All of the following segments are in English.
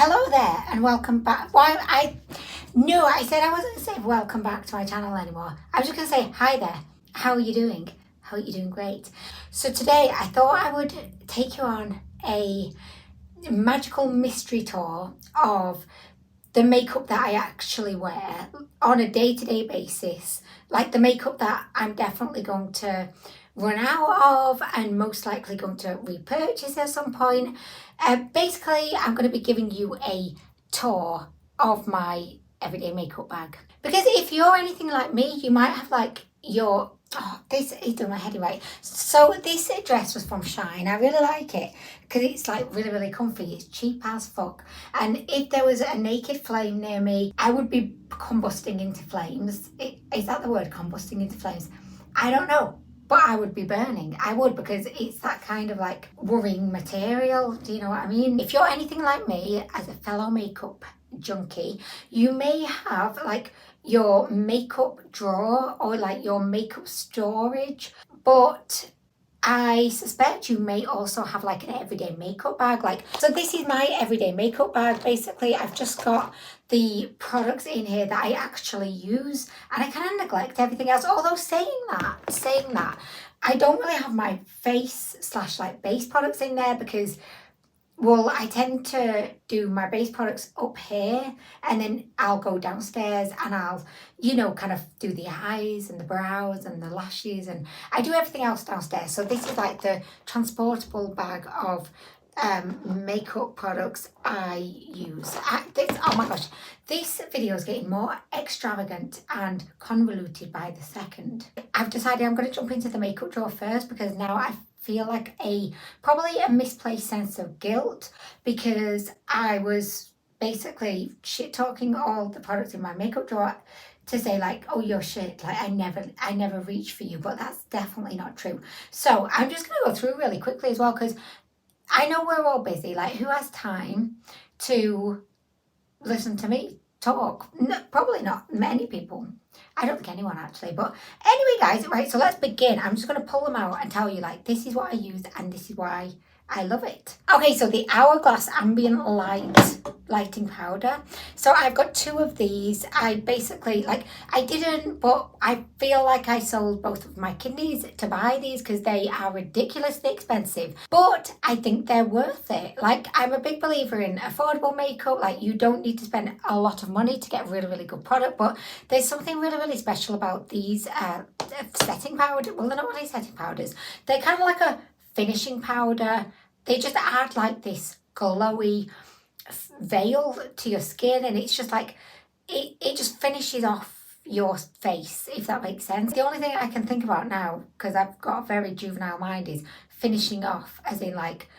Hello there and welcome back. Why I said I wasn't going to say welcome back to my channel anymore. I was just going to say hi there. How are you doing? How are you doing? Great. So today I thought I would take you on a magical mystery tour of the makeup that I actually wear on a day-to-day basis. Like the makeup that I'm definitely going to run out of and most likely going to repurchase at some point. Basically, I'm going to be giving you a tour of my everyday makeup bag. Because if you're anything like me, you might have like your... Oh, this is doing my head in right. So this dress was from Shine. I really like it because it's like really, really comfy. It's cheap as fuck. And if there was a naked flame near me, I would be combusting into flames. Is that the word, combusting into flames? I don't know. But I would be burning. I would, because it's that kind of like worrying material. Do you know what I mean? If you're anything like me, as a fellow makeup junkie, you may have like your makeup drawer or like your makeup storage, but I suspect you may also have like an everyday makeup bag. So this is my everyday makeup bag. Basically, I've just got the products in here that I actually use, and I kind of neglect everything else. Although saying that, I don't really have my face / like base products in there because, well, I tend to do my base products up here and then I'll go downstairs and I'll, kind of do the eyes and the brows and the lashes, and I do everything else downstairs. So this is like the transportable bag of makeup products I use. Oh my gosh, this video is getting more extravagant and convoluted by the second. I've decided I'm going to jump into the makeup drawer first because now I feel like probably a misplaced sense of guilt because I was basically shit talking all the products in my makeup drawer to say like, oh, you're shit, like I never reach for you, but that's definitely not true. So I'm just going to go through really quickly as well because I know we're all busy. Like, who has time to listen to me talk? No, probably not many people. I don't think anyone actually. But anyway, guys, right, so let's begin. I'm just going to pull them out and tell you, like, this is what I use and this is why I love it. Okay, so the Hourglass Ambient Lighting Powder. So I've got two of these. I basically, I didn't, but I feel like I sold both of my kidneys to buy these because they are ridiculously expensive. But I think they're worth it. Like, I'm a big believer in affordable makeup. Like, you don't need to spend a lot of money to get a really, really good product. But there's something really, really special about these setting powder. Well, they're not really setting powders. They're kind of like a finishing powder. They just add like this glowy veil to your skin, and it's just like it just finishes off your face, if that makes sense. The only thing I can think about now, because I've got a very juvenile mind, is finishing off as in like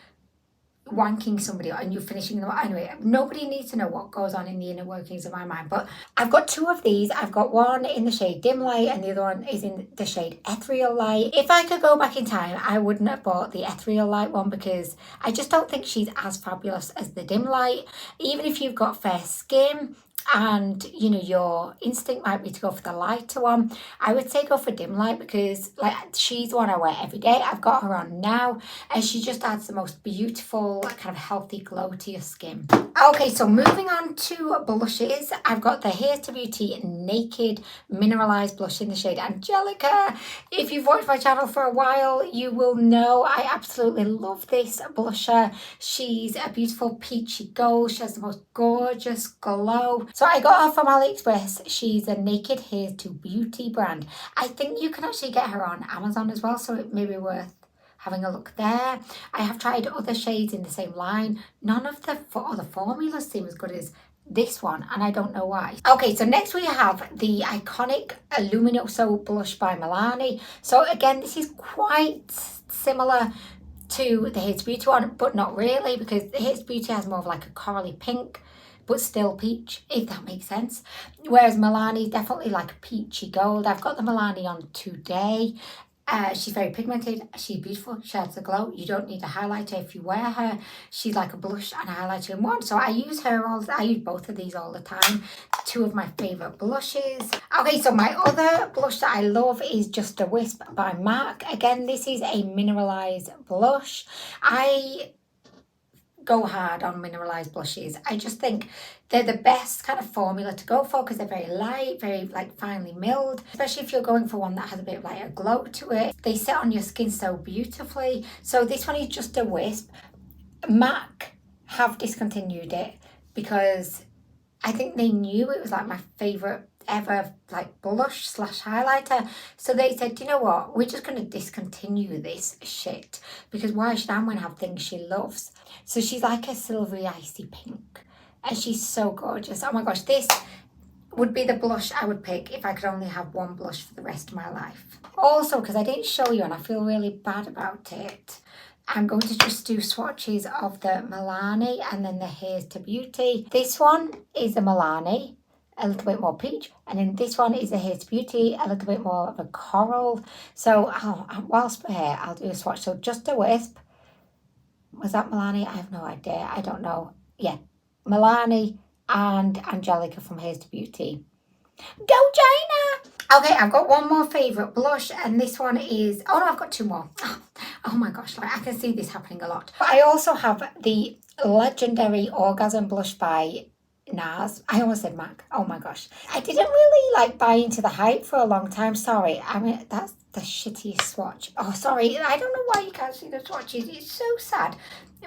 wanking somebody and you're finishing them. Anyway, nobody needs to know what goes on in the inner workings of my mind, but I've got two of these. I've got one in the shade Dim Light and the other one is in the shade Ethereal Light. If I could go back in time, I wouldn't have bought the Ethereal Light one because I just don't think she's as fabulous as the Dim Light. Even if you've got fair skin and your instinct might be to go for the lighter one, I would say go for Dim Light because like she's the one I wear every day. I've got her on now and she just adds the most beautiful kind of healthy glow to your skin. Okay, so moving on to blushes, I've got the Hair to Beauty Naked Mineralized Blush in the shade Angelica. If you've watched my channel for a while, you will know I absolutely love this blusher. She's a beautiful peachy gold. She has the most gorgeous glow. So I got her from AliExpress. She's a Naked Hair to Beauty brand. I think you can actually get her on Amazon as well, so it may be worth having a look there. I have tried other shades in the same line. None of the other formulas seem as good as this one, and I don't know why. Okay, so next we have the iconic Luminoso blush by Milani. So again, this is quite similar to the Hair to Beauty one, but not really, because the Hair to Beauty has more of like a corally pink, but still peach, if that makes sense. Whereas Milani is definitely like a peachy gold. I've got the Milani on today. She's very pigmented, she's beautiful, she has a glow. You don't need a highlighter if you wear her. She's like a blush and a highlighter in one. So I use both of these all the time. Two of my favourite blushes. Okay, so my other blush that I love is Just a Wisp by MAC. Again, this is a mineralized blush. I go hard on mineralized blushes. I just think they're the best kind of formula to go for because they're very light, very like finely milled, especially if you're going for one that has a bit of like a glow to it. They sit on your skin so beautifully. So this one is just a wisp. MAC have discontinued it because I think they knew it was like my favourite ever like blush slash highlighter. So they said, you know what, we're just going to discontinue this shit because why should Anwen have things she loves? So she's like a silvery icy pink and she's so gorgeous. Oh my gosh, this would be the blush I would pick if I could only have one blush for the rest of my life. Also, because I didn't show you and I feel really bad about it, I'm going to just do swatches of the Milani and then the Haze to Beauty. This one is the Milani, a little bit more peach, and then this one is the Haze to Beauty, a little bit more of a coral. So whilst we're here, I'll do a swatch. So just a wisp. Was that Milani? I have no idea. I don't know. Yeah, Milani and Angelica from Haze to Beauty. Go China! Okay, I've got one more favourite blush, and this one is... Oh no, I've got two more. Oh my gosh, like I can see this happening a lot. But I also have the legendary Orgasm blush by NARS. I almost said MAC. Oh my gosh. I didn't really like buy into the hype for a long time. Sorry. I mean, that's the shittiest swatch. Oh, sorry. I don't know why you can't see the swatches. It's so sad.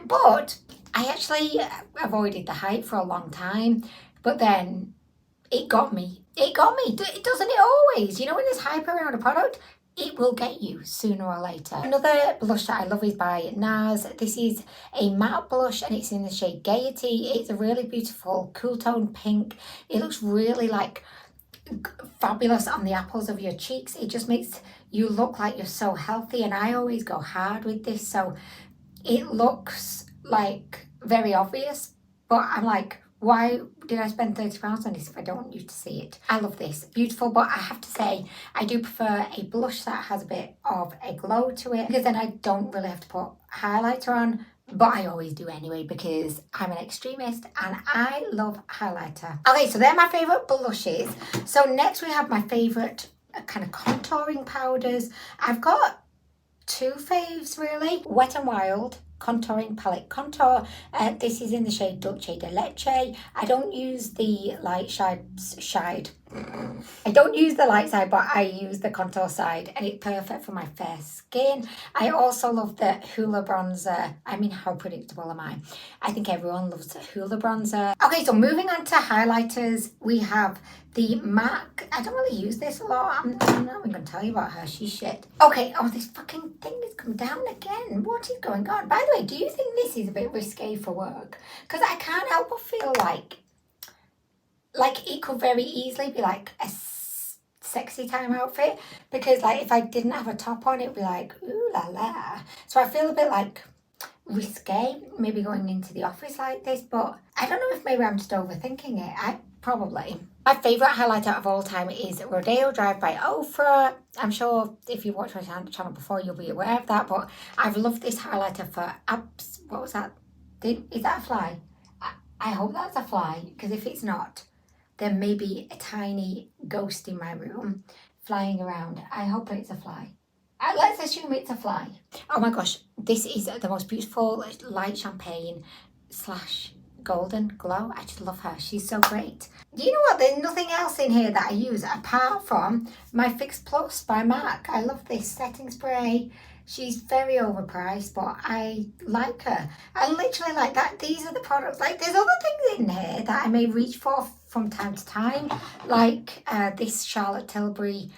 But I actually avoided the hype for a long time. But then it got me. It got me. Doesn't it always? You know, when there's hype around a product, it will get you sooner or later. Another blush that I love is by NARS. This is a matte blush and it's in the shade Gaiety. It's a really beautiful cool tone pink. It looks really like fabulous on the apples of your cheeks. It just makes you look like you're so healthy, and I always go hard with this, so it looks like very obvious, but I'm like, why did I spend £30 on this if I don't want you to see it? I love this. Beautiful, but I have to say, I do prefer a blush that has a bit of a glow to it because then I don't really have to put highlighter on, but I always do anyway because I'm an extremist and I love highlighter. Okay, so they're my favourite blushes. So next we have my favourite kind of contouring powders. I've got two faves really. Wet n Wild contouring palette contour. This is in the shade Dulce de Leche. I don't use the light side. I don't use the light side, but I use the contour side, and it's perfect for my fair skin. I also love the Hoola bronzer. I mean, how predictable am I? I think everyone loves the Hoola bronzer. Okay, so moving on to highlighters, we have the MAC. I don't really use this a lot. I'm not even going to tell you about her. She's shit. Okay, oh, this fucking thing has come down again. What is going on? By the way, do you think this is a bit risque for work? Because I can't help but feel like it could very easily be like a sexy time outfit, because like if I didn't have a top on, it'd be like, ooh la la. So I feel a bit like risque maybe going into the office like this, but I don't know if maybe I'm just overthinking it. Probably. My favourite highlighter of all time is Rodeo Drive by Ofra. I'm sure if you've watched my channel before, you'll be aware of that, but I've loved this highlighter for what was that? Is that a fly? I hope that's a fly, because if it's not, there may be a tiny ghost in my room flying around. I hope it's a fly. Let's assume it's a fly. Oh my gosh, this is the most beautiful light champagne / golden glow. I just love her. She's so great. You know what? There's nothing else in here that I use apart from my Fix Plus by MAC. I love this setting spray. She's very overpriced, but I like her. I literally like that. These are the products. Like, there's other things in here that I may reach for from time to time, like this Charlotte Tilbury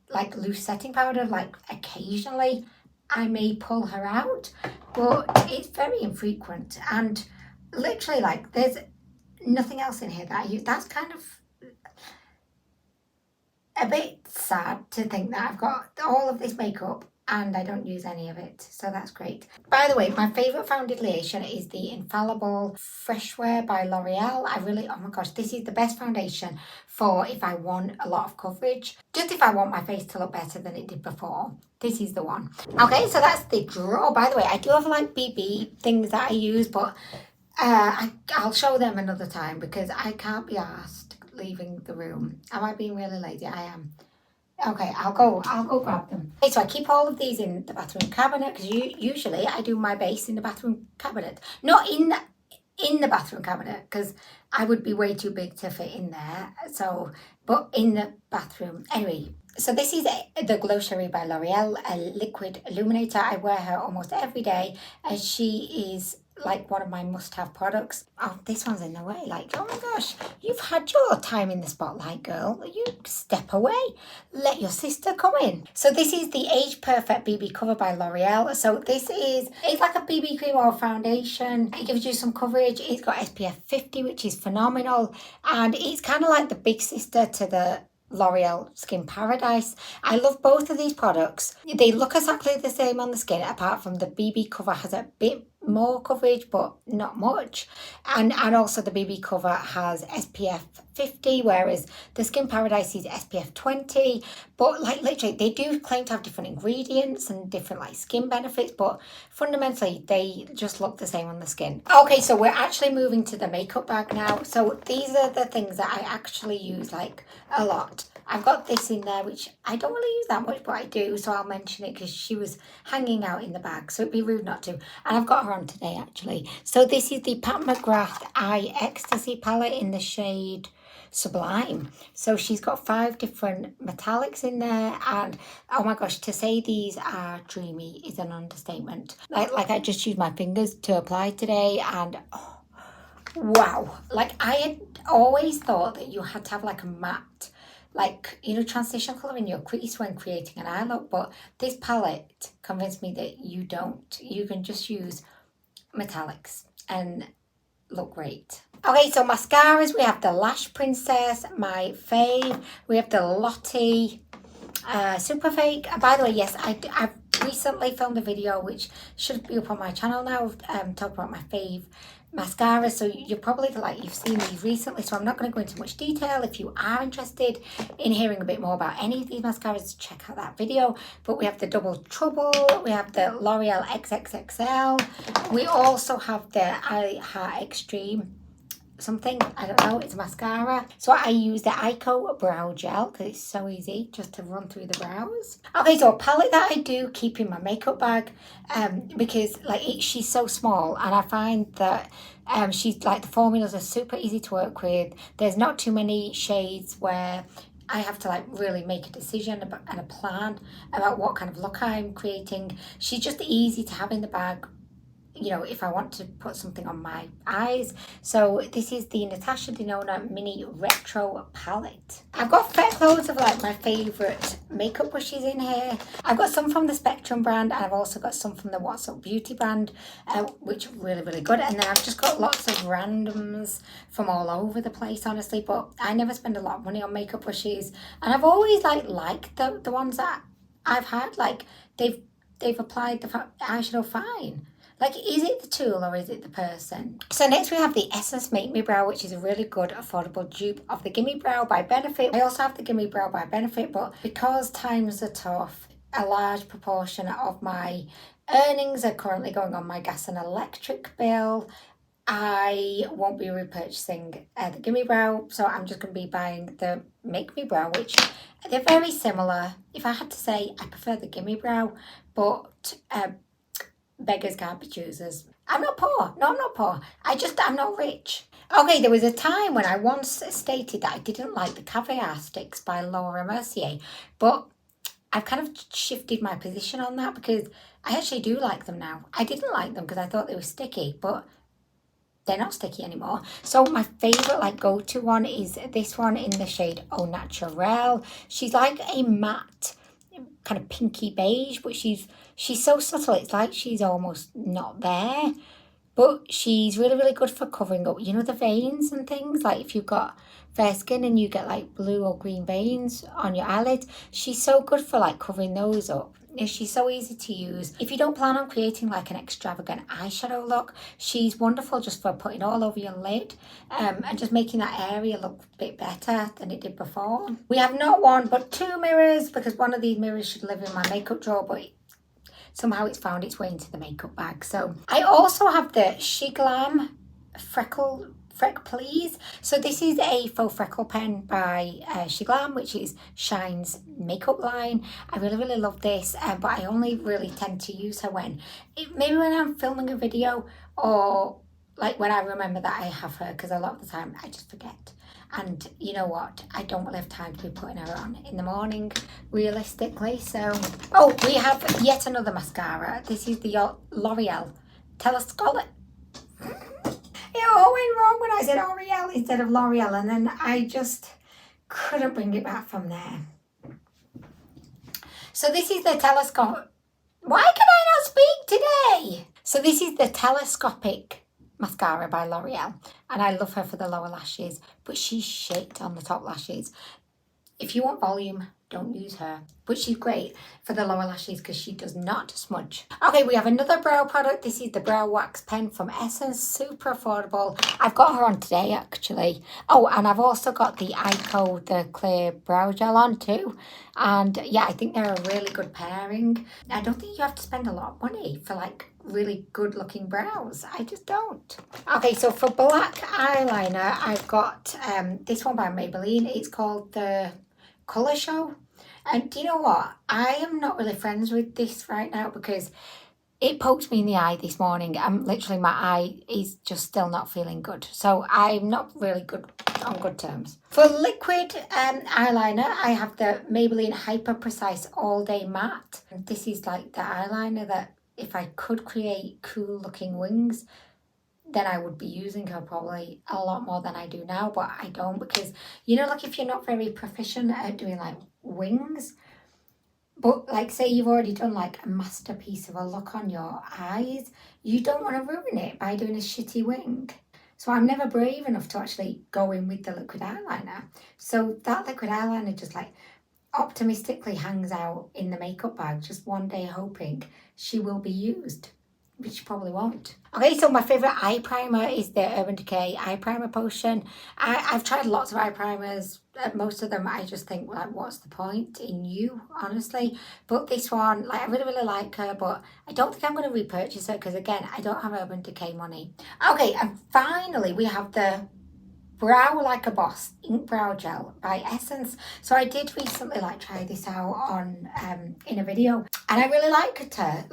like loose setting powder. Like occasionally I may pull her out, but it's very infrequent. And literally, like, there's nothing else in here that I use. That's kind of a bit sad to think that I've got all of this makeup and I don't use any of it, so that's great. By the way, my favourite foundation is the Infallible Fresh Wear by L'Oreal. Oh my gosh, this is the best foundation for if I want a lot of coverage. Just if I want my face to look better than it did before, this is the one. Okay, so that's the drawer. By the way, I do have like BB things that I use, but I'll show them another time because I can't be arsed leaving the room. Am I being really lazy? I am. Okay, I'll go grab them. Okay, so I keep all of these in the bathroom cabinet because usually I do my base in the bathroom cabinet. Not in in the bathroom cabinet because I would be way too big to fit in there. So, but in the bathroom. Anyway, so this is the Glow Sherry by L'Oreal, a liquid illuminator. I wear her almost every day and she is like one of my must-have products. Oh, this one's in the way. Like, oh my gosh, you've had your time in the spotlight, girl. You step away. Let your sister come in. So this is the Age Perfect BB Cover by L'Oreal. So it's like a BB cream or foundation. It gives you some coverage. It's got SPF 50, which is phenomenal. And it's kind of like the big sister to the L'Oreal Skin Paradise. I love both of these products. They look exactly the same on the skin, apart from the BB Cover has a bit more coverage but not much, and also the BB Cover has SPF 50, whereas the Skin Paradise is SPF 20. But like literally they do claim to have different ingredients and different like skin benefits, but fundamentally they just look the same on the skin. Okay, so we're actually moving to the makeup bag now. So these are the things that I actually use like a lot. I've got this in there, which I don't really use that much, but I do, so I'll mention it because she was hanging out in the bag, so it'd be rude not to. And I've got her on today, actually. So this is the Pat McGrath Eye Ecstasy palette in the shade Sublime. So she's got 5 different metallics in there, and oh my gosh, to say these are dreamy is an understatement. Like I just used my fingers to apply today, and oh, wow. Like I had always thought that you had to have like a matte, like, you know, transition colour in your crease when creating an eye look, but this palette convinced me that you don't. You can just use metallics and look great. Okay, so mascaras, we have the Lash Princess, my fave. We have the Lottie Super Fake. And by the way, yes, I've recently filmed a video which should be up on my channel now, talking about my fave mascara. So you're probably like, you've seen these recently, so I'm not going to go into much detail. If you are interested in hearing a bit more about any of these mascaras, check out that video. But we have the Double Trouble, we have the L'Oreal XXXL, we also have the I Heart Extreme something, I don't know, it's a mascara. So I use the Ico Brow Gel because it's so easy just to run through the brows. Okay, so a palette that I do keep in my makeup bag because like she's so small, and I find that she's like, the formulas are super easy to work with. There's not too many shades where I have to like really make a decision about, and a plan about what kind of look I'm creating. She's just easy to have in the bag, you know, if I want to put something on my eyes. So this is the Natasha Denona Mini Retro Palette. I've got loads of like my favourite makeup brushes in here. I've got some from the Spectrum brand, and I've also got some from the What's Up Beauty brand, which are really, really good. And then I've just got lots of randoms from all over the place, honestly, but I never spend a lot of money on makeup brushes. And I've always liked the ones that I've had, like they've applied the eyeshadow fine. Like, is it the tool or is it the person? So next we have the Essence Make Me Brow, which is a really good affordable dupe of the Gimme Brow by Benefit. I also have the Gimme Brow by Benefit, but because times are tough, a large proportion of my earnings are currently going on my gas and electric bill, I won't be repurchasing the Gimme Brow, so I'm just going to be buying the Make Me Brow, which they're very similar. If I had to say, I prefer the Gimme Brow, but beggars can't be choosers. I'm not poor. No, I'm not poor. I'm not rich. Okay, there was a time when I once stated that I didn't like the caviar sticks by Laura Mercier, but I've kind of shifted my position on that because I actually do like them now. I didn't like them because I thought they were sticky, but they're not sticky anymore. So my favourite like go-to one is this one in the shade Au Naturel. She's like a matte kind of pinky beige, but she's so subtle, it's like she's almost not there, but she's really, really good for covering up, you know, the veins and things. Like if you've got fair skin and you get like blue or green veins on your eyelids, she's so good for like covering those up. She's so easy to use. If you don't plan on creating like an extravagant eyeshadow look, she's wonderful just for putting all over your lid and just making that area look a bit better than it did before. We have not one but 2 mirrors because one of these mirrors should live in my makeup drawer, but somehow it's found its way into the makeup bag. So I also have the Shiglam Freck Please. So this is a faux freckle pen by Shiglam, which is Shine's makeup line. I really, really love this, but I only really tend to use her maybe when I'm filming a video or like when I remember that I have her, because a lot of the time I just forget. And you know what? I don't really have time to be putting her on in the morning, realistically. So, oh, we have yet another mascara. This is the L'Oreal Telescopic. It all went wrong when I said L'Oreal instead of L'Oreal, and then I just couldn't bring it back from there. So this is the telescope. Why can I not speak today? So this is the Telescopic mascara by L'Oreal, and I love her for the lower lashes, but she's shit on the top lashes. If you want volume, don't use her, but she's great for the lower lashes because she does not smudge. Okay, we have another brow product. This is the brow wax pen from Essence, super affordable. I've got her on today actually. Oh, and I've also got the Ico, the clear brow gel on too. And yeah, I think they're a really good pairing. I don't think you have to spend a lot of money for like really good looking brows. I just don't. Okay, so for black eyeliner, I've got this one by Maybelline. It's called the Colour Show. And do you know what? I am not really friends with this right now because it poked me in the eye this morning. Literally my eye is just still not feeling good. So I'm not really on good terms. For liquid eyeliner, I have the Maybelline Hyper Precise All Day Matte. And this is like the eyeliner that if I could create cool looking wings, then I would be using her probably a lot more than I do now, but I don't because, you know, like if you're not very proficient at doing like wings, but like say you've already done like a masterpiece of a look on your eyes, you don't want to ruin it by doing a shitty wing. So I'm never brave enough to actually go in with the liquid eyeliner. So that liquid eyeliner just like optimistically hangs out in the makeup bag, just one day hoping she will be used, which probably won't. Okay, so my favourite eye primer is the Urban Decay Eye Primer Potion. I've tried lots of eye primers. Most of them I just think, like, what's the point in you, honestly? But this one, like, I really, really like her, but I don't think I'm going to repurchase her because, again, I don't have Urban Decay money. Okay, and finally we have the Brow Like a Boss Ink Brow Gel by Essence. So I did recently like try this out on in a video, and I really liked her.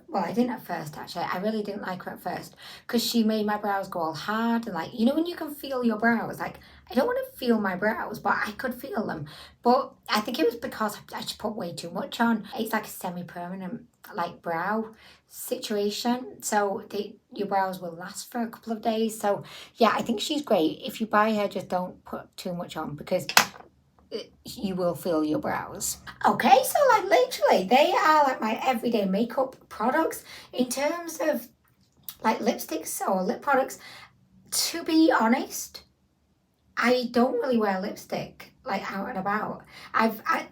Well, I didn't at first actually. I really didn't like her at first because she made my brows go all hard and like, you know, when you can feel your brows. Like I don't want to feel my brows, but I could feel them. But I think it was because I just put way too much on. It's like a semi-permanent like brow situation, so your brows will last for a couple of days. So yeah, I think she's great. If you buy her, just don't put too much on because you will feel your brows. Okay, so like literally they are like my everyday makeup products. In terms of like lipsticks or lip products, to be honest, I don't really wear lipstick like out and about.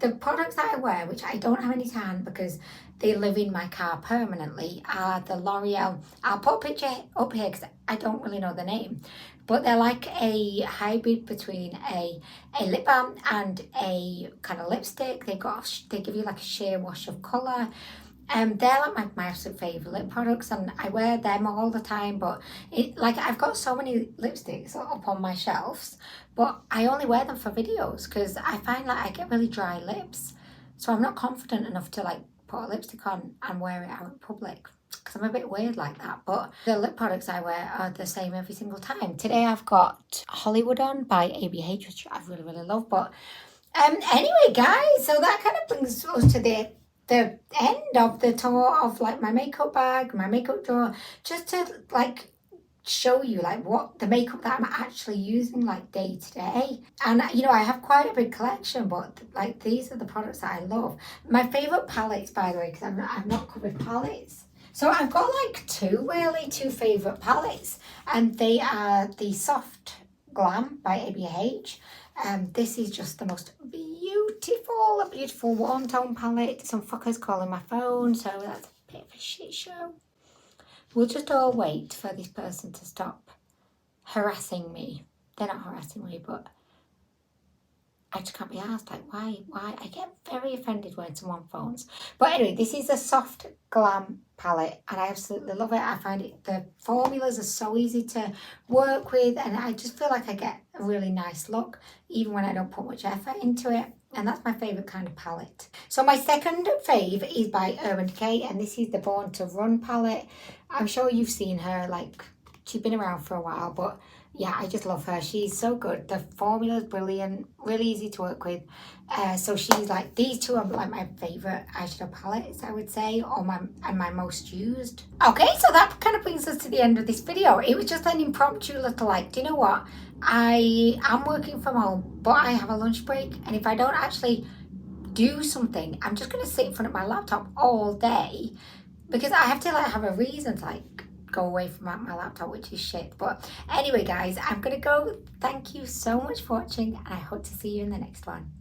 The products that I wear, which I don't have any to hand because they live in my car permanently, are the L'Oreal. I'll put a picture up here because I don't really know the name, but they're like a hybrid between a lip balm and a kind of lipstick. They give you like a sheer wash of colour. They're like my absolute favourite lip products, and I wear them all the time. But I've got so many lipsticks up on my shelves, but I only wear them for videos because I find like I get really dry lips, so I'm not confident enough to like put a lipstick on and wear it out in public because I'm a bit weird like that. But the lip products I wear are the same every single time. Today I've got Hollywood on by ABH, which I really, really love. But anyway, guys, so that kind of brings us to the end of the tour of like my makeup bag, my makeup drawer, just to like show you like what the makeup that I'm actually using like day to day. And you know, I have quite a big collection, but like these are the products that I love. My favorite palettes, by the way, because I've not covered palettes. So I've got like two favorite palettes, and they are the Soft Glam by ABH. This is just the most beautiful warm tone palette. Some fuckers calling my phone, so that's a bit of a shit show. We'll just all wait for this person to stop harassing me. They're not harassing me, but I just can't be asked. Like, why? I get very offended when someone phones. But anyway, this is a Soft Glam palette, and I absolutely love it. I find the formulas are so easy to work with, and I just feel like I get a really nice look, even when I don't put much effort into it. And that's my favourite kind of palette. So my second fave is by Urban Decay, and this is the Born to Run palette. I'm sure you've seen her like She's been around for a while, but yeah, I just love her. She's so good. The formula's brilliant, really easy to work with. So she's like, these two are like my favorite eyeshadow palettes, I would say, or my most used. Okay, so that kind of brings us to the end of this video. It was just an impromptu little like, do you know what? I am working from home, but I have a lunch break, and if I don't actually do something, I'm just gonna sit in front of my laptop all day because I have to like have a reason to like go away from my laptop, which is shit. But anyway, guys, I'm gonna go. Thank you so much for watching, and I hope to see you in the next one.